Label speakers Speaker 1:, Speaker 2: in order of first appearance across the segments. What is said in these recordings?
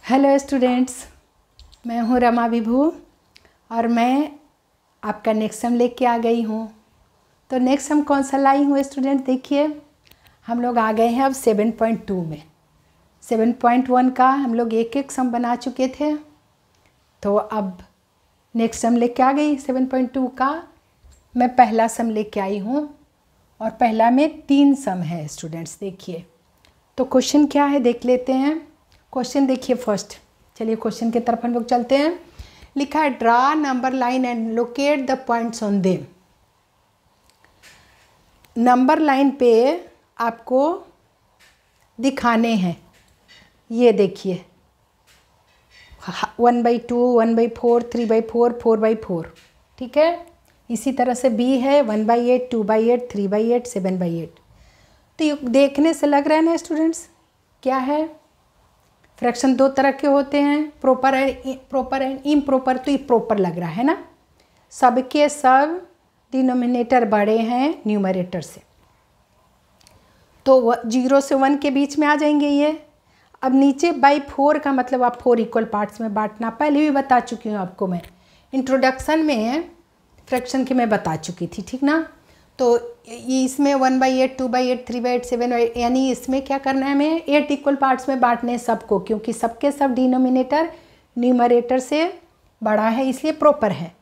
Speaker 1: Hello students, मैं हूँ रमा विभू और मैं आपका नेक्स्ट सम लेके आ गई हूँ। तो नेक्स्ट सम कौन सा लाई हूँ स्टूडेंट, देखिए हम लोग आ गए हैं अब 7.2 में। 7.1 का हम लोग एक एक सम बना चुके थे, तो अब नेक्स्ट सम लेके आ गई 7.2 का। मैं पहला सम लेके आई हूँ और पहला में 3 सम है स्टूडेंट्स। देखिए तो क्वेश्चन क्या है देख लेते हैं। क्वेश्चन देखिए फर्स्ट, चलिए क्वेश्चन की तरफ हम लोग चलते हैं। लिखा है draw number line and locate the points on them. Number line पे आपको दिखाने हैं, ये देखिए 1/2, 1/4, 3/4, 4/4, ठीक है। इसी तरह से बी है 1/8, 2/8, 3/8, 7/8। तो ये देखने से लग रहा है ना स्टूडेंट्स, क्या है, फ्रैक्शन दो तरह के होते हैं, प्रॉपर एंड इम्प्रॉपर। तो ये प्रॉपर लग रहा है ना, सबके सब डिनोमिनेटर बड़े हैं न्यूमरेटर से, तो 0 से 1 के बीच में आ जाएंगे ये। अब नीचे बाई 4 का मतलब आप 4 इक्वल पार्ट्स में बांटना, पहले भी बता चुकी हूँ आपको, मैं इंट्रोडक्शन में फ्रैक्शन की मैं बता चुकी थी, ठीक ना। तो ये इसमें 1/8, 2/8, 3/8, 7/8, यानी इसमें क्या करना है, हमें 8 इक्वल पार्ट्स में बांटने हैं सबको, क्योंकि सबके सब डिनोमिनेटर न्यूमरेटर से बड़ा है, इसलिए प्रॉपर है।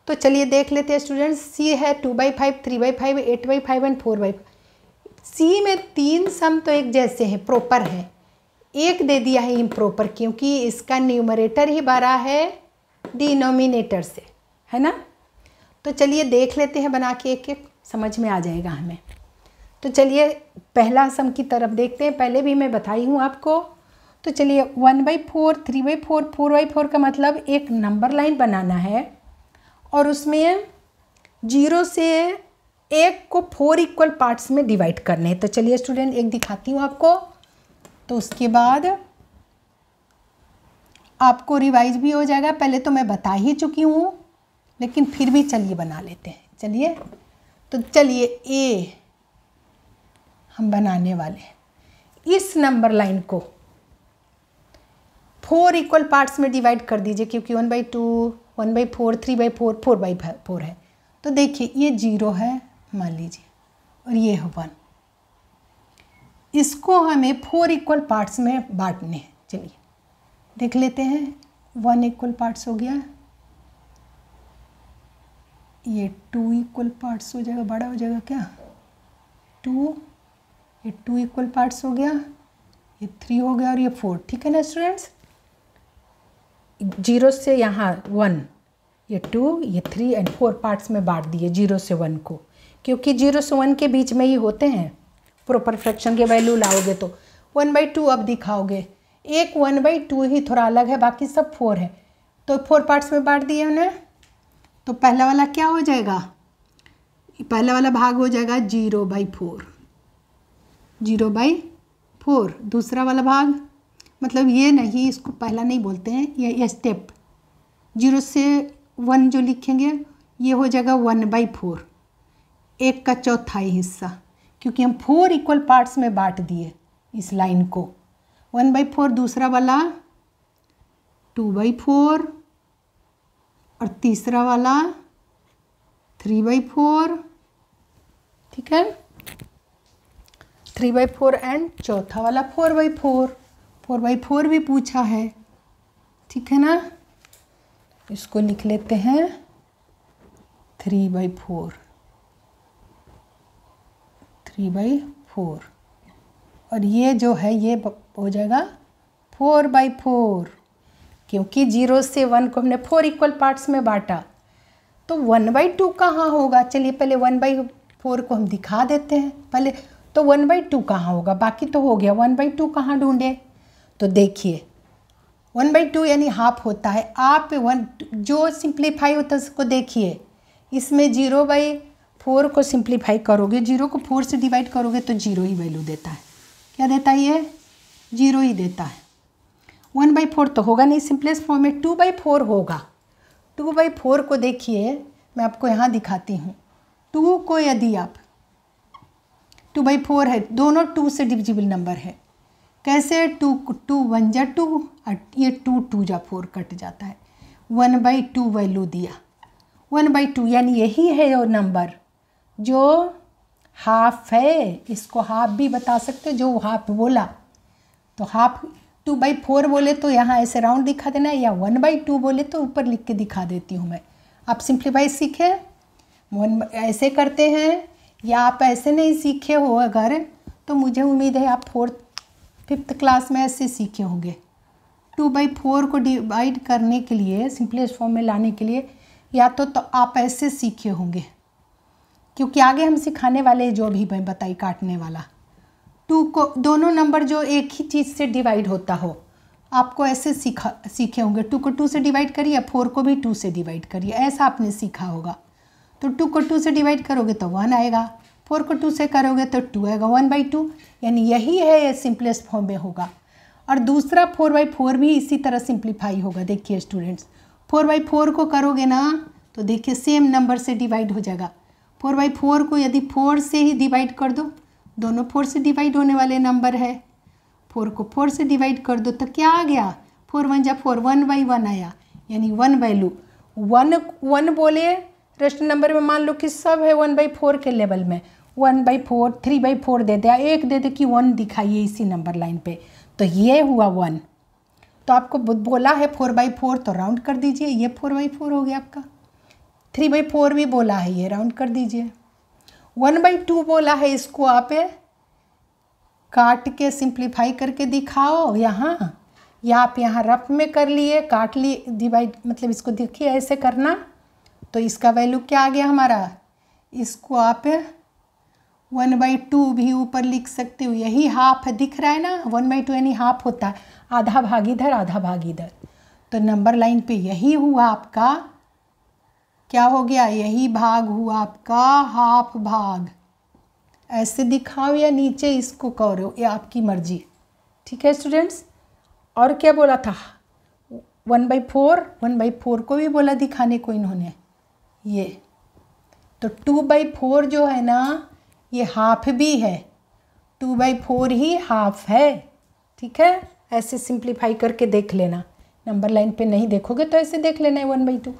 Speaker 1: तो चलिए देख लेते हैं स्टूडेंट्स। सी है 2/5, 3/5, 8/5 एंड 4/5। सी में 3 सम तो एक जैसे हैं, प्रॉपर है। एक दे दिया है इम्प्रॉपर, क्योंकि इसका न्यूमरेटर ही बड़ा है डिनोमिनेटर से, है ना। तो चलिए देख लेते हैं बना के, एक एक समझ में आ जाएगा हमें। तो चलिए पहला सम की तरफ देखते हैं, पहले भी मैं बताई हूँ आपको। तो चलिए 1/4, 3/4, 4/4 का मतलब एक नंबर लाइन बनाना है और उसमें 0 से 1 को 4 इक्वल पार्ट्स में डिवाइड करने हैं। तो चलिए स्टूडेंट एक दिखाती हूँ आपको, तो उसके बाद आपको रिवाइज भी हो जाएगा। पहले तो मैं बता ही चुकी हूँ, लेकिन फिर भी चलिए बना लेते हैं। चलिए तो चलिए ए हम बनाने वाले हैं। इस नंबर लाइन को 4 इक्वल पार्ट्स में डिवाइड कर दीजिए, क्योंकि 1/2, 1/4, 3/4, 4/4 है। तो देखिए ये 0 है मान लीजिए, और ये है 1। इसको हमें 4 इक्वल पार्ट्स में बांटने हैं। चलिए देख लेते हैं। 1 इक्वल पार्ट्स हो गया, ये 2 इक्वल पार्ट्स हो जाएगा, बड़ा हो जाएगा क्या 2, ये 2 इक्वल पार्ट्स हो गया, ये 3 हो गया और ये 4, ठीक है ना स्टूडेंट्स। 0 से यहाँ 1, ये 2, ये 3 एंड 4 पार्ट्स में बांट दिए 0 से 1 को, क्योंकि 0 से 1 के बीच में ही होते हैं। प्रॉपर फ्रैक्शन के वैल्यू लाओगे तो 1/2 अब दिखाओगे, एक 1/2 ही थोड़ा अलग है, बाकी सब 4 है। तो 4 पार्ट्स में बांट दिए उन्हें। तो पहला वाला क्या हो जाएगा, पहला वाला भाग हो जाएगा 0/4, 0/4। दूसरा वाला भाग, मतलब ये नहीं, इसको पहला नहीं बोलते हैं, ये स्टेप 0 से 1 जो लिखेंगे ये हो जाएगा 1/4, 1 का चौथाई हिस्सा, क्योंकि हम 4 इक्वल पार्ट्स में बांट दिए इस लाइन को। 1/4, दूसरा वाला 2/4 और तीसरा वाला 3/4, ठीक है, 3/4 एंड चौथा वाला 4/4। 4/4 भी पूछा है, ठीक है ना। इसको लिख लेते हैं 3/4, 3/4, और ये जो है ये हो जाएगा 4/4, क्योंकि 0 से 1 को हमने 4 इक्वल पार्ट्स में बांटा। तो 1/2 कहाँ होगा, चलिए पहले 1/4 को हम दिखा देते हैं पहले। तो 1/2 कहाँ होगा, बाकी तो हो गया, 1/2 कहाँ ढूंढे। तो देखिए 1/2 यानी हाफ होता है। आप 1 जो सिंप्लीफाई होता है उसको देखिए, इसमें 0/4 को सिंप्लीफाई करोगे, 0 को 4 से डिवाइड करोगे तो 0 ही वैल्यू देता है। क्या देता है ये, 0 ही देता है। 1/4 तो होगा नहीं, सिंपलेस्ट फॉर्म में 2/4 होगा। 2/4 को देखिए, मैं आपको यहाँ दिखाती हूँ। 2 को यदि आप 2/4 है, दोनों 2 से डिविजिबल नंबर है, कैसे, 2 2 1 जा 2 और ये 2 2 जा 4 कट जाता है, 1/2 वैल्यू दिया, 1/2 यानी यही है वो नंबर जो हाफ है। इसको हाफ भी बता सकते हो, जो हाफ बोला तो हाफ 2/4 बोले तो यहाँ ऐसे राउंड दिखा देना है, या 1/2 बोले तो ऊपर लिख के दिखा देती हूँ मैं। आप सिंप्लीफाई सीखे, ऐसे करते हैं, या आप ऐसे नहीं सीखे हो अगर, तो मुझे उम्मीद है आप 5th क्लास में ऐसे सीखे होंगे। 2/4 को डिवाइड करने के लिए, सिंपलेस्ट फॉर्म में लाने के लिए, या तो आप ऐसे सीखे होंगे, क्योंकि आगे हम सिखाने वाले जो भी मैं बताई काटने वाला, 2 को दोनों नंबर जो एक ही चीज़ से डिवाइड होता हो, आपको ऐसे सीखे होंगे। 2 को 2 से डिवाइड करिए, 4 को भी 2 से डिवाइड करिए, ऐसा आपने सीखा होगा। तो 2 को 2 से डिवाइड करोगे तो 1 आएगा, 4 को 2 से करोगे तो 2 आएगा, 1/2 यानी यही है, ये सिंपलेस्ट फॉर्म में होगा। और दूसरा 4/4 भी इसी तरह सिंप्लीफाई होगा। देखिए स्टूडेंट्स, 4/4 को करोगे ना तो देखिए सेम नंबर से डिवाइड हो जाएगा। 4/4 को यदि 4 से ही डिवाइड कर दो, दोनों 4 से डिवाइड होने वाले नंबर है, 4 को 4 से डिवाइड कर दो तो क्या आ गया, 4 1 जा 4, 1/1 आया, यानी 1 वैल्यू 1 बोले रेस्ट नंबर में मान लो कि सब है 1/4 के लेवल में, 1/4 3/4 दे दिया, एक दे दे कि 1 दिखाइए इसी नंबर लाइन पे, तो ये हुआ 1। तो आपको बोला है 4/4 तो राउंड कर दीजिए, ये 4/4 हो गया आपका। 3/4 भी बोला है, ये राउंड कर दीजिए। 1/2 बोला है, इसको आप काट के सिंप्लीफाई करके दिखाओ यहाँ, या आप यहाँ रफ में कर लिए, काट लिए, डिवाइड मतलब इसको देखिए ऐसे करना, तो इसका वैल्यू क्या आ गया हमारा, इसको आप 1/2 भी ऊपर लिख सकते हो, यही हाफ है, दिख रहा है ना, 1/2 यानी हाफ होता है, आधा भाग इधर आधा भाग इधर, तो नंबर लाइन पे यही हुआ आपका, क्या हो गया, यही भाग हुआ आपका हाफ भाग। ऐसे दिखाओ या नीचे इसको करो, ये आपकी मर्जी, ठीक है स्टूडेंट्स। और क्या बोला था, 1/4 को भी बोला दिखाने को इन्होंने, ये तो 2/4 जो है ना ये हाफ भी है, 2/4 ही हाफ है, ठीक है। ऐसे सिंप्लीफाई करके देख लेना, नंबर लाइन पे नहीं देखोगे तो ऐसे देख लेना है 1/2,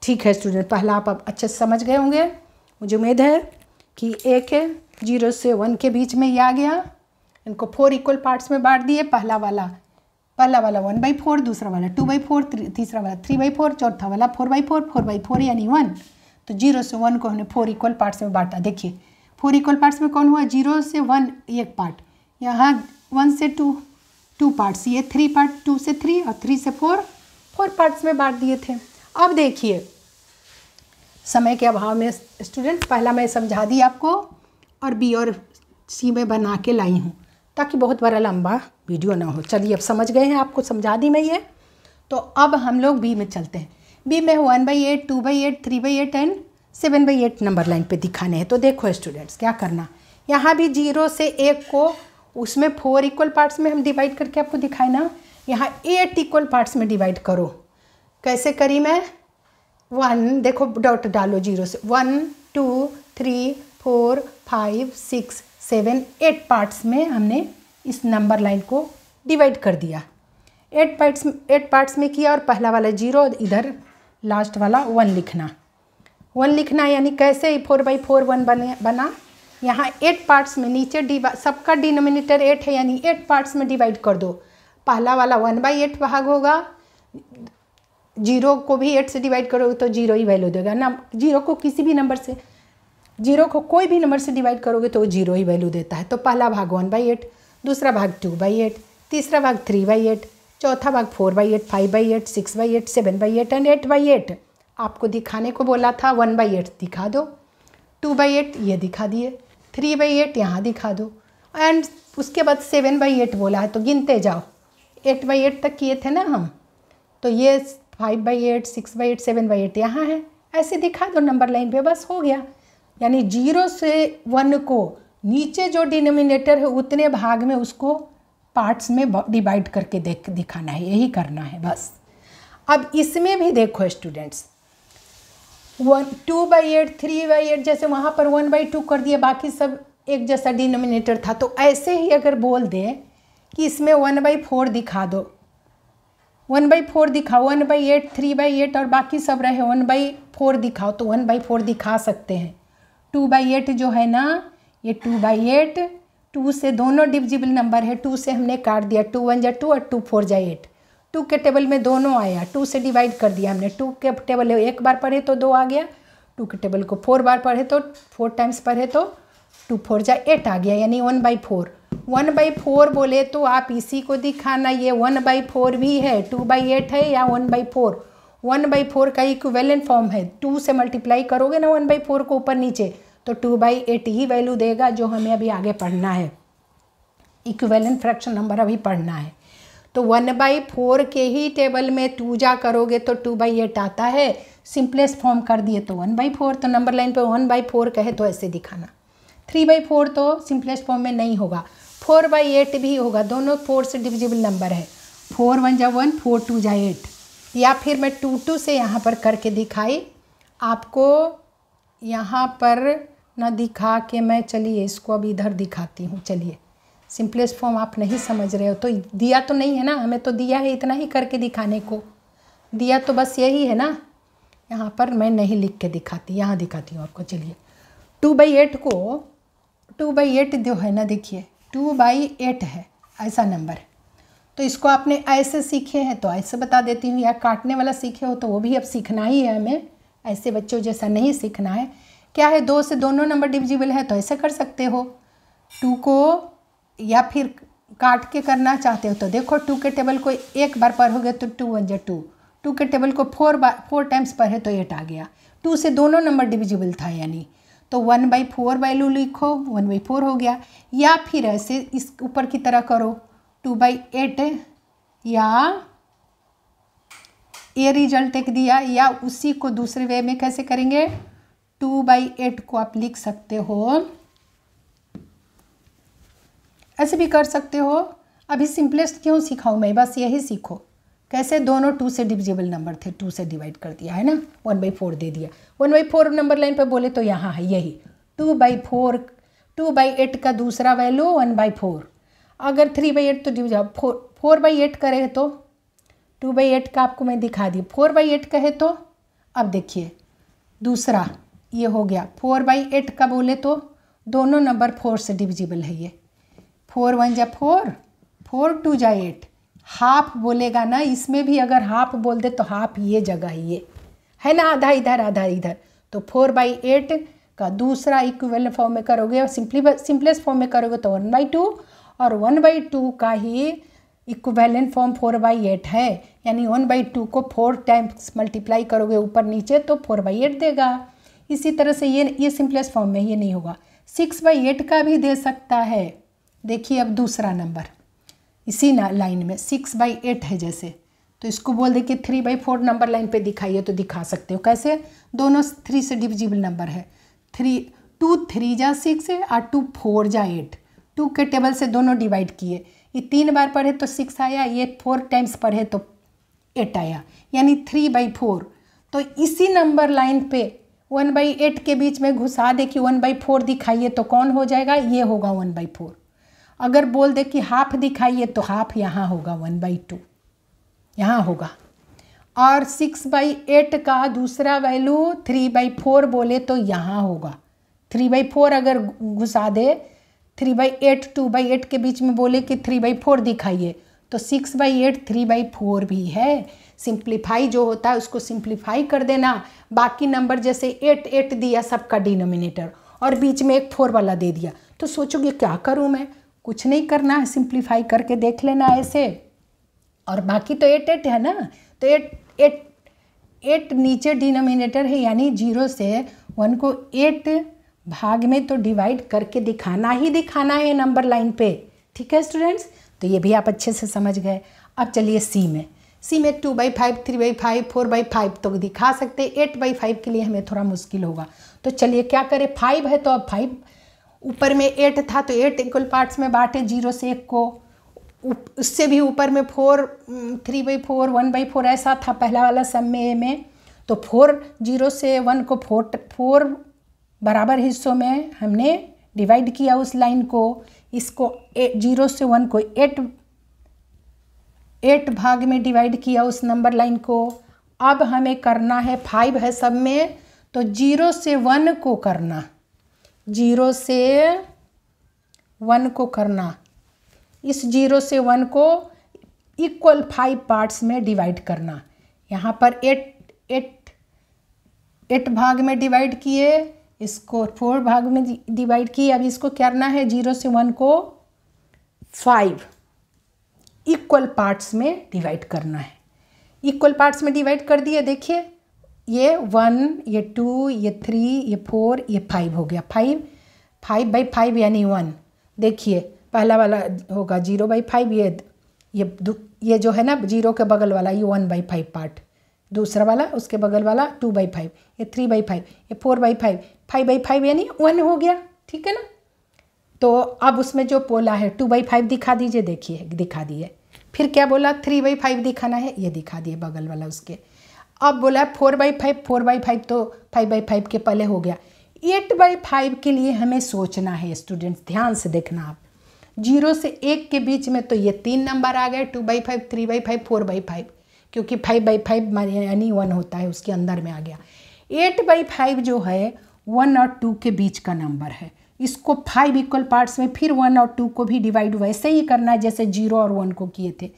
Speaker 1: ठीक है स्टूडेंट। पहला आप अच्छे से समझ गए होंगे, मुझे उम्मीद है कि 0 से 1 के बीच में ये आ गया। इनको 4 इक्वल पार्ट्स में बांट दिए, पहला वाला 1/4, दूसरा वाला 2/4, तीसरा वाला 3/4, चौथा वाला 4/4, 4/4 यानी 1। तो 0 से 1 को हमने 4 इक्वल पार्ट्स में बांटा। देखिए 4 इक्वल पार्ट्स में कौन हुआ, 0 से 1 एक पार्ट, यहाँ 1 से 2 पार्ट्स, ये 3 पार्ट, 2 से 3 और 3 से 4 पार्ट्स में बांट दिए थे। अब देखिए समय के अभाव में स्टूडेंट पहला मैं समझा दी आपको, और बी और सी में बना के लाई हूँ ताकि बहुत बड़ा लंबा वीडियो ना हो। चलिए अब समझ गए हैं, आपको समझा दी मैं ये। तो अब हम लोग बी में चलते हैं। बी में 1/8, 2/8, 3/8 एंड 7/8 नंबर लाइन पे दिखाने हैं। तो देखो स्टूडेंट्स क्या करना, यहाँ भी 0 से 1 को उसमें 4 इक्वल पार्ट्स में हम डिवाइड करके आपको दिखाए ना, यहाँ 8 इक्वल पार्ट्स में डिवाइड करो। कैसे करी मैं, 1 देखो डॉट डालो 0 से 1 2 3 4 5 6 7 8 पार्ट्स में हमने इस नंबर लाइन को डिवाइड कर दिया। 8 पार्ट्स में किया, और पहला वाला 0, इधर लास्ट वाला 1 लिखना यानी कैसे 4/4 1 बना। यहाँ 8 पार्ट्स में नीचे सबका डिनोमिनेटर 8 है, यानी 8 पार्ट्स में डिवाइड कर दो। पहला वाला 1/8 भाग होगा, 0 को भी 8 से डिवाइड करोगे तो 0 ही वैल्यू देगा ना। 0 को किसी भी नंबर से, 0 को कोई भी नंबर से डिवाइड करोगे तो 0 ही वैल्यू देता है। तो पहला भाग 1/8, दूसरा भाग 2/8, तीसरा भाग 3/8, चौथा भाग 4/8, 5/8, 6/8, 7/8 एंड 8/8। आपको दिखाने को बोला था 1/8 दिखा दो, 2/8 ये दिखा दिए, 3/8 यहाँ दिखा दो, एंड उसके बाद 7/8 बोला है तो गिनते जाओ। 8/8 तक किए थे ना हम, तो ये 5/8, 6/8, 7/8 यहाँ है, ऐसे दिखा दो नंबर लाइन पे, बस हो गया। यानी 0 से 1 को नीचे जो डिनोमिनेटर है उतने भाग में उसको पार्ट्स में डिवाइड करके दिखाना है, यही करना है बस। अब इसमें भी देखो स्टूडेंट्स, 2/8, 3/8 जैसे वहाँ पर 1/2 कर दिया, बाकी सब एक जैसा डिनोमिनेटर था, तो ऐसे ही अगर बोल दें कि इसमें 1/4 दिखा दो, 1/4 दिखाओ, 1/8, 3/8 और बाकी सब रहे 1/4 दिखाओ, तो 1/4 दिखा सकते हैं। 2/8 जो है ना, ये 2/8, 2 से दोनों डिविजिबल नंबर है, 2 से हमने काट दिया, 2 1 जा 2 और 2 4 जा 8, 2 के टेबल में दोनों आया, 2 से डिवाइड कर दिया हमने, 2 के टेबल एक बार पढ़े तो 2 आ गया, 2 के टेबल को 4 बार पढ़े तो 4 टाइम्स पढ़े तो 2 4 जा 8 आ गया, यानी 1/4। 1/4 बोले तो आप इसी को दिखाना, ये 1/4 भी है, 2/8 है या 1/4। 1/4 का इक्विवेलेंट फॉर्म है, 2 से मल्टीप्लाई करोगे ना 1/4 को ऊपर नीचे तो 2/8 ही वैल्यू देगा, जो हमें अभी आगे पढ़ना है, इक्विवेलेंट फ्रैक्शन नंबर अभी पढ़ना है। तो 1/4 के ही टेबल में 2 जा करोगे तो 2/8 आता है, सिंपलेस्ट फॉर्म कर दिए तो 1/4, तो नंबर लाइन पे 1/4 कहे तो ऐसे दिखाना। 3/4 तो सिंपलेस्ट फॉर्म में नहीं होगा, 4/8 भी होगा, दोनों 4 से डिविजिबल नंबर है, 4 1 जा 1, 4 2 जा 8, या फिर मैं 2 2 से यहाँ पर करके दिखाई, आपको यहाँ पर न दिखा के मैं, चलिए इसको अब इधर दिखाती हूँ। चलिए, सिंपलेस्ट फॉर्म आप नहीं समझ रहे हो तो दिया तो नहीं है ना, हमें तो दिया है इतना ही करके दिखाने को, दिया तो बस यही है ना, यहाँ पर मैं नहीं लिख के दिखाती, यहाँ दिखाती हूँ आपको। चलिए 2/8 को, 2/8 जो है ना, देखिए 2/8 है ऐसा नंबर है, तो इसको आपने ऐसे सीखे हैं तो ऐसे बता देती हूँ, या काटने वाला सीखे हो तो वो भी अब सीखना ही है हमें, ऐसे बच्चों जैसा नहीं सीखना है। क्या है, 2 से दोनों नंबर डिविजिबल है तो ऐसे कर सकते हो, 2 को, या फिर काट के करना चाहते हो तो देखो 2 के टेबल को एक बार पढ़ोगे तो 2 1 जा 2, 2 के टेबल को 4 टाइम्स पढ़े तो 8 आ गया, 2 से दोनों नंबर डिविजिबल था, यानी तो 1/4 वैल्यू लिखो, 1/4 हो गया। या फिर ऐसे इस ऊपर की तरह करो, 2/8, या ये रिजल्ट एक दिया, या उसी को दूसरे वे में कैसे करेंगे, 2/8 को आप लिख सकते हो, ऐसे भी कर सकते हो। अभी सिंपलेस्ट क्यों सिखाऊं मैं, बस यही सीखो कैसे, दोनों 2 से डिविजिबल नंबर थे, 2 से डिवाइड कर दिया है ना, 1/4 दे दिया, 1/4 नंबर लाइन पे बोले तो यहाँ है यही 2/4, 2/8 का दूसरा वैल्यू 1/4, अगर 3/8 तो डिविजन 4/8 करे तो 2/8 का आपको मैं दिखा दी, 4/8 कहे तो अब देखिए दूसरा ये हो गया, 4/8 का बोले तो दोनों नंबर 4 से डिविजिबल है, ये 4 1 जा 4, 4 2 जा 8, हाफ बोलेगा ना, इसमें भी अगर हाफ बोल दे तो हाफ ये जगह ये है ना, आधा इधर आधा इधर, तो 4/8 का दूसरा इक्विवेलेंट फॉर्म में करोगे और सिंपलेस्ट फॉर्म में करोगे तो 1/2, और 1/2 का ही इक्विवेलेंट फॉर्म 4/8 है, यानी 1/2 को 4 टाइम्स मल्टीप्लाई करोगे ऊपर नीचे तो 4/8 देगा। इसी तरह से ये सिंपलेस्ट फॉर्म में ये नहीं होगा, 6/8 का भी दे सकता है। देखिए अब दूसरा नंबर इसी लाइन में 6/8 है जैसे, तो इसको बोल दे कि 3/4 नंबर लाइन पे दिखाइए तो दिखा सकते हो, कैसे, दोनों 3 से डिविजिबल नंबर है, 2 3 जा 6 है और 2 4 जा 8, 2 के टेबल से दोनों डिवाइड किए, ये 3 बार पढ़े तो 6 आया, ये 4 टाइम्स पढ़े तो 8 आया, यानी 3/4। तो इसी नंबर लाइन पे 1/8 के बीच में घुसा दे कि 1/4 दिखाइए तो कौन हो जाएगा, ये होगा 1/4। अगर बोल दे कि हाफ दिखाइए तो हाफ यहाँ होगा 1/2 यहाँ होगा, और 6/8 का दूसरा वैल्यू 3/4 बोले तो यहाँ होगा, 3/4 अगर घुसा दे, 3/8 2/8 के बीच में बोले कि 3/4 दिखाइए तो 6/8 3/4 भी है। सिंप्लीफाई जो होता है उसको सिंप्लीफाई कर देना, बाकी नंबर जैसे 8 8 दिया सबका डिनोमिनेटर और बीच में एक 4 वाला दे दिया, तो सोचोगे क्या करूँ मैं, कुछ नहीं करना है, सिंप्लीफाई करके देख लेना ऐसे, और बाकी तो 8 8 है ना, तो 8 नीचे डिनोमिनेटर है, यानी 0 से 1 को 8 भाग में तो डिवाइड करके दिखाना ही दिखाना है नंबर लाइन पे। ठीक है स्टूडेंट्स, तो ये भी आप अच्छे से समझ गए। अब चलिए सी में 2/5 3/5 4/5 तो दिखा सकते, 8/5 के लिए हमें थोड़ा मुश्किल होगा, तो चलिए क्या करें, 5 है तो अब 5 ऊपर में 8 था तो 8 इक्वल पार्ट्स में बांटे, 0 से 1 को, उससे भी ऊपर में 4 3/4 1/4 ऐसा था पहला वाला सम में, तो 4 0 से 1 को 4 बराबर हिस्सों में हमने डिवाइड किया उस लाइन को, इसको 0 से 1 को 8 8 भाग में डिवाइड किया उस नंबर लाइन को। अब हमें करना है 5 है सब में, तो 0 से 1 को करना, 0 से 1 को करना। इस 0 से 1 को इक्वल 5 पार्ट्स में डिवाइड करना। यहाँ पर 8 भाग में डिवाइड किए, इसको 4 भाग में डिवाइड किए। अब इसको क्या करना है, 0 से 1 को 5 इक्वल पार्ट्स में डिवाइड करना है। इक्वल पार्ट्स में डिवाइड कर दिए। देखिए ये 1, ये 2, ये 3, ये 4, ये 5 हो गया। 5/5 यानी 1। देखिए पहला वाला होगा 0/5, ये जो है ना 0 के बगल वाला ये 1/5 पार्ट, दूसरा वाला उसके बगल वाला 2/5, ये 3/5, ये 4/5, 5/5 यानी 1 हो गया। ठीक है ना। तो अब उसमें जो बोला है 2/5 दिखा दीजिए, देखिए दिखा दिए। फिर क्या बोला 3/5 दिखाना है, ये दिखा दिए बगल वाला उसके। अब बोला 4/5 तो 5/5 के पहले हो गया। 8/5 के लिए हमें सोचना है स्टूडेंट्स, ध्यान से देखना आप। 0 से 1 के बीच में तो ये 3 नंबर आ गए, 2/5, 3/5, 4/5, क्योंकि 5/5 यानी 1 होता है, उसके अंदर में आ गया। 8/5 जो है 1 और 2 के बीच का नंबर है। इसको 5 इक्वल पार्ट्स में फिर 1 और 2 को भी डिवाइड वैसे ही करना है जैसे 0 और 1 को किए थे।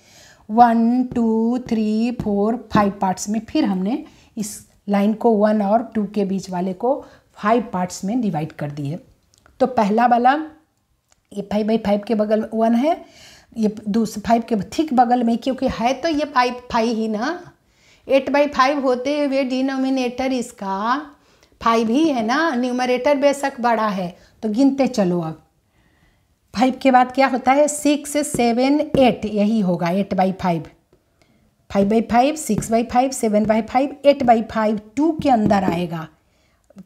Speaker 1: 1, 2, 3, 4, 5 पार्ट्स में फिर हमने इस लाइन को 1 और 2 के बीच वाले को 5 पार्ट्स में डिवाइड कर दिए। तो पहला वाला ये 5/5 के बगल में 1 है, ये दूसरे 5 के ठीक बगल में, क्योंकि है तो ये 5 ही ना। 8/5 होते हुए डिनोमिनेटर इसका 5 ही है ना, न्यूमरेटर बेशक बड़ा है। तो गिनते चलो अब 5 के बाद क्या होता है 6, 7, 8, यही होगा 8/5, 5/5, 6/5, 7/5, 8/5 2 के अंदर आएगा।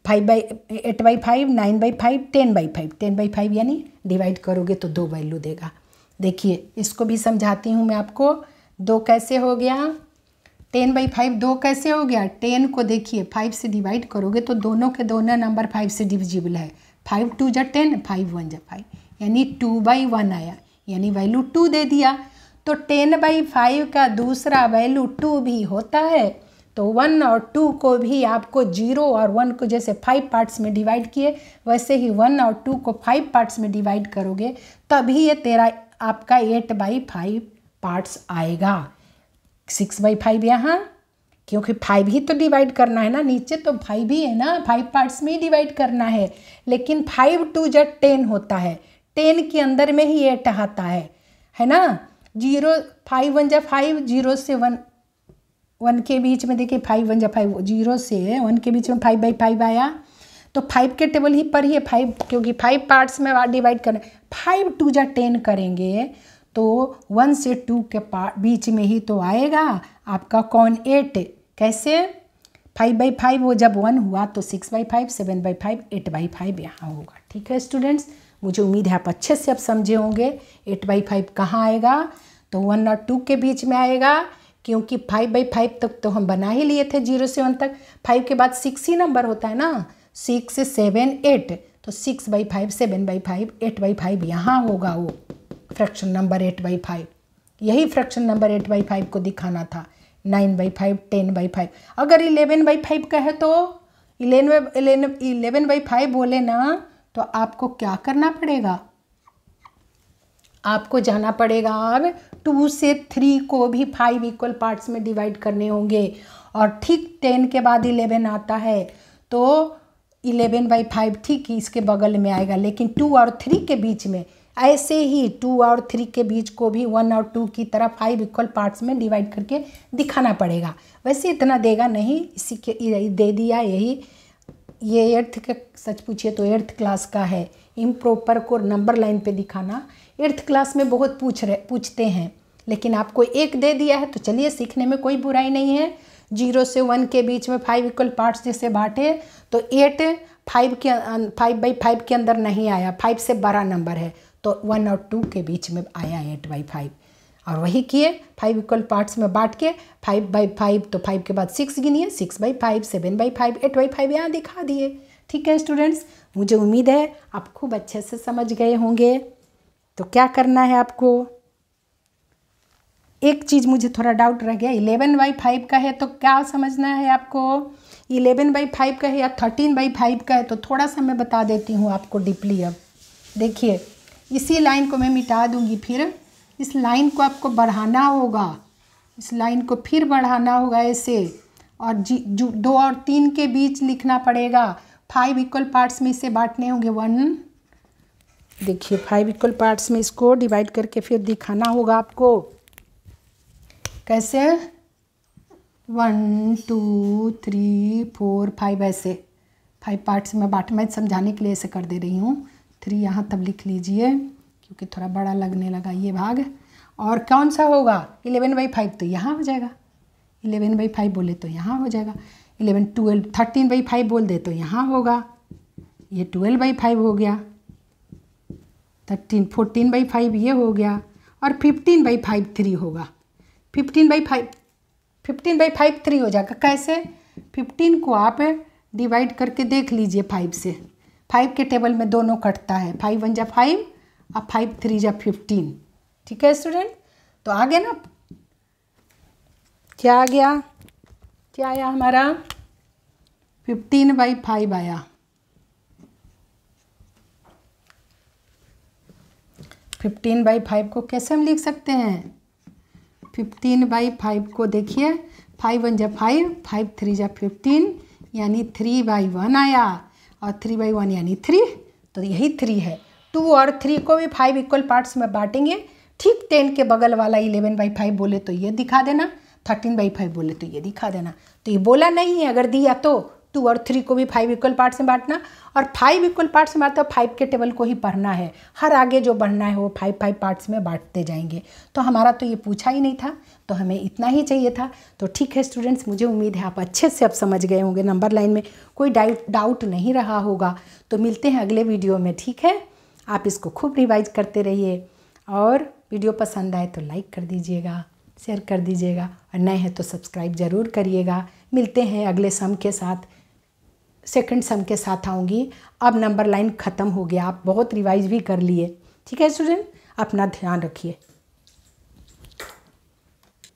Speaker 1: 8/5, 9/5, 10/5, 10/5 यानी डिवाइड करोगे तो 2 वैल्यू देगा। देखिए इसको भी समझाती हूँ मैं आपको। 2 कैसे हो गया, 10/5 2 कैसे हो गया। 10 को देखिए 5 से डिवाइड करोगे तो दोनों के दोनों नंबर 5 से डिविजिबल है। 5 2 जा 10, 5 1 जा 5, यानी 2/1 आया, यानी वैल्यू 2 दे दिया। तो 10/5 का दूसरा वैल्यू 2 भी होता है। तो 1 और 2 को भी आपको 0 और 1 को जैसे 5 पार्ट्स में डिवाइड किए, वैसे ही 1 और 2 को 5 पार्ट्स में डिवाइड करोगे, तभी ये तेरा आपका 8/5 पार्ट्स आएगा। 6/5 यहाँ, क्योंकि 5 ही तो डिवाइड करना है ना, नीचे तो 5 ही है ना, 5 पार्ट्स में ही डिवाइड करना है। लेकिन 5 2 जा 10 होता है, 10 के अंदर में ही 8 आता है ना। 5 1 जा 5, 0 से 1 के बीच में देखिए 5 1 जा 5, 0 से 1 के बीच में 5/5 आया। तो 5 के टेबल ही पर ही है 5, क्योंकि 5 पार्ट्स में डिवाइड करना है। 5 2 जा 10 करेंगे तो 1 से 2 के बीच में ही तो आएगा आपका कौन 8। कैसे 5/5 वो जब 1 हुआ तो 6/5, 7/5, 8/5 यहाँ होगा। ठीक है स्टूडेंट्स, मुझे उम्मीद है आप अच्छे से अब समझे होंगे। 8/5 कहाँ आएगा, तो 1 और 2 के बीच में आएगा, क्योंकि 5/5 तक तो हम बना ही लिए थे 0 से 1 तक। 5 के बाद 6 ही नंबर होता है ना, 6 7 8, तो 6/5, 7/5, 8/5 यहाँ होगा वो फ्रैक्शन नंबर 8/5। यही फ्रैक्शन नंबर 8/5 को दिखाना था। 9/5, 10/5। अगर 11/5 का है तो 11/5 बोले ना, तो आपको क्या करना पड़ेगा, आपको जाना पड़ेगा अब 2 से 3 को भी 5 इक्वल पार्ट्स में डिवाइड करने होंगे। और ठीक 10 के बाद 11 आता है तो 11/5 ठीक इसके बगल में आएगा। लेकिन 2 और 3 के बीच में ऐसे ही 2 और 3 के बीच को भी 1 और 2 की तरह 5 इक्वल पार्ट्स में डिवाइड करके दिखाना पड़ेगा। वैसे इतना देगा नहीं, इसी के दे दिया यही। ये 8th के सच पूछिए तो 8th क्लास का है। इम्प्रॉपर को नंबर लाइन पे दिखाना 8th क्लास में बहुत पूछते हैं, लेकिन आपको एक दे दिया है तो चलिए सीखने में कोई बुराई नहीं है। 0 से 1 के बीच में 5 इक्वल पार्ट्स जैसे बांटे तो 8 5/5 के अंदर नहीं आया, 5 से बड़ा नंबर है तो 1 और 2 के बीच में आया 8/5। और वही किए 5 इक्वल पार्ट्स में बांट के 5/5, तो 5 के बाद 6 गिनिए, 6/5, 7/5, 8/5 यहाँ दिखा दिए। ठीक है स्टूडेंट्स, मुझे उम्मीद है आप खूब अच्छे से समझ गए होंगे। तो क्या करना है आपको, एक चीज़ मुझे थोड़ा डाउट रह गया, 11/5 का है तो क्या समझना है आपको, 11/5 का है या 13/5 का है, तो थोड़ा सा मैं बता देती हूँ आपको डीपली। अब देखिए, इसी लाइन को मैं मिटा दूँगी, फिर इस लाइन को आपको बढ़ाना होगा, इस लाइन को फिर बढ़ाना होगा ऐसे, और 2 और 3 के बीच लिखना पड़ेगा। 5 इक्वल पार्ट्स में इसे बांटने होंगे 1, देखिए 5 इक्वल पार्ट्स में इसको डिवाइड करके फिर दिखाना होगा आपको। कैसे, 1 2 3 4 5 ऐसे 5 पार्ट्स में बांट, मैं समझाने के लिए ऐसे कर दे रही हूँ। 3 यहाँ तब लिख लीजिए क्योंकि थोड़ा बड़ा लगने लगा ये भाग। और कौन सा होगा, 11/5 तो यहाँ हो जाएगा, 11/5 बोले तो यहाँ हो जाएगा, 11 12 13/5 बोल दे तो यहाँ होगा, ये 12/5 हो गया, 14/5 ये हो गया, और 15/5 3 होगा, 15/5 3 हो जाएगा। कैसे, 15 को आप डिवाइड करके देख लीजिए 5 से, 5 के टेबल में दोनों कटता है, 5 1 जा 5 और 5 3 जा 15। ठीक है स्टूडेंट, तो आ गया ना, क्या आ गया, क्या आया हमारा, 15/5 आया। 15/5 को कैसे हम लिख सकते हैं, 15/5 को देखिए, 5 1 जा 5, 5 3 जा 15, यानी 3/1 आया, और 3/1 यानी 3, तो यही 3 है। 2 और 3 को भी 5 इक्वल पार्ट्स में बांटेंगे, ठीक 10 के बगल वाला 11/5 बोले तो ये दिखा देना, 13/5 बोले तो ये दिखा देना। तो ये बोला नहीं है, अगर दिया तो 2 और 3 को भी 5 इक्वल पार्ट्स में बांटना, और 5 इक्वल पार्ट्स में बांटना, 5 के टेबल को ही पढ़ना है, हर आगे जो बढ़ना है वो 5 पार्ट्स में बांटते जाएंगे। तो हमारा तो ये पूछा ही नहीं था, तो हमें इतना ही चाहिए था। तो ठीक है स्टूडेंट्स, मुझे उम्मीद है आप अच्छे से अब समझ गए होंगे, नंबर लाइन में कोई डाउट नहीं रहा होगा। तो मिलते हैं अगले वीडियो में, ठीक है। आप इसको खूब रिवाइज करते रहिए, और वीडियो पसंद आए तो लाइक कर दीजिएगा, शेयर कर दीजिएगा, और नए हैं तो सब्सक्राइब ज़रूर करिएगा। मिलते हैं अगले सम के साथ, सेकंड सम के साथ आऊँगी। अब नंबर लाइन ख़त्म हो गया, आप बहुत रिवाइज भी कर लिए। ठीक है स्टूडेंट, अपना ध्यान रखिए।